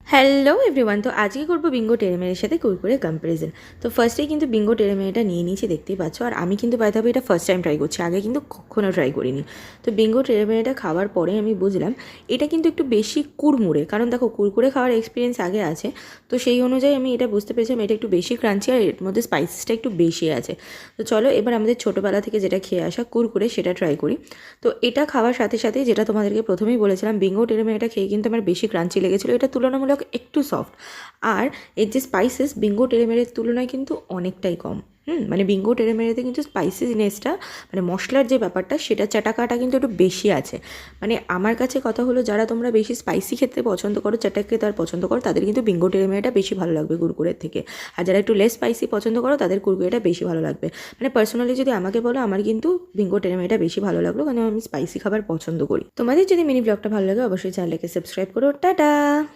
Hello everyone, তো আজকে করবো বিঙ্গো টেরেমেরের সাথে কুরকুরে কম্প্যারিজন। তো ফার্স্টেই কিন্তু বিঙ্গো টেরেমেরেটা নিয়ে নিয়েছি, দেখতেই পাচ্ছ। আর আমি কিন্তু বাই দ্য ওয়ে এটা ফার্স্ট টাইম ট্রাই করছি, আগে কিন্তু কখনও ট্রাই করিনি। তো বিঙ্গো টেরেমেরেটা খাওয়ার পরে আমি বুঝলাম এটা কিন্তু একটু বেশি কুড়মুড়ে, কারণ দেখো কুরকুরে খাওয়ার এক্সপিরিয়েন্স আগে আছে, তো সেই অনুযায়ী আমি এটা বুঝতে পেরেছিলাম এটা একটু বেশি ক্রাঞ্চি আর এর মধ্যে স্পাইসেসটা একটু বেশি আছে। তো চলো এবার আমাদের ছোটোবেলা থেকে যেটা খেয়ে আসা কুরকুরে সেটা ট্রাই করি। তো এটা খাওয়ার সাথে সাথে যেটা তোমাদেরকে প্রথমেই বলেছিলাম, বিঙ্গো টেরেমেরেটা খেয়ে কিন্তু আমার বেশি ক্রাঞ্চি লেগেছিলো, এটা তুলনামূলক একটু সফট। আর এর যে স্পাইসেস বিঙ্গো টেরেমেরের তুলনায় কিন্তু অনেকটাই কম। মানে বিঙ্গো টেরেমেরেতে কিন্তু স্পাইসিনেসটা, মানে মশলার যে ব্যাপারটা সেটা চাটাকাটা কিন্তু একটু বেশি আছে। মানে আমার কাছে কথা হলো, যারা তোমরা বেশি স্পাইসি খেতে পছন্দ করো, চাটা খেতে আর পছন্দ করো, তাদের কিন্তু বিঙ্গো টেরেমেরেটা বেশি ভালো লাগবে কুরকুরের থেকে। আর যারা একটু লেস স্পাইসি পছন্দ করো তাদের কুরকুরেটা বেশি ভালো লাগবে। মানে পার্সোনালি যদি আমাকে বলো, আমার কিন্তু বিঙ্গো টেরেমেরেটা বেশি ভালো লাগলো, কারণ আমি স্পাইসি খাবার পছন্দ করি। তোমাদের যদি মিনি ব্লগটা ভালো লাগে অবশ্যই চ্যানেলকে সাবস্ক্রাইব করো। টাটা।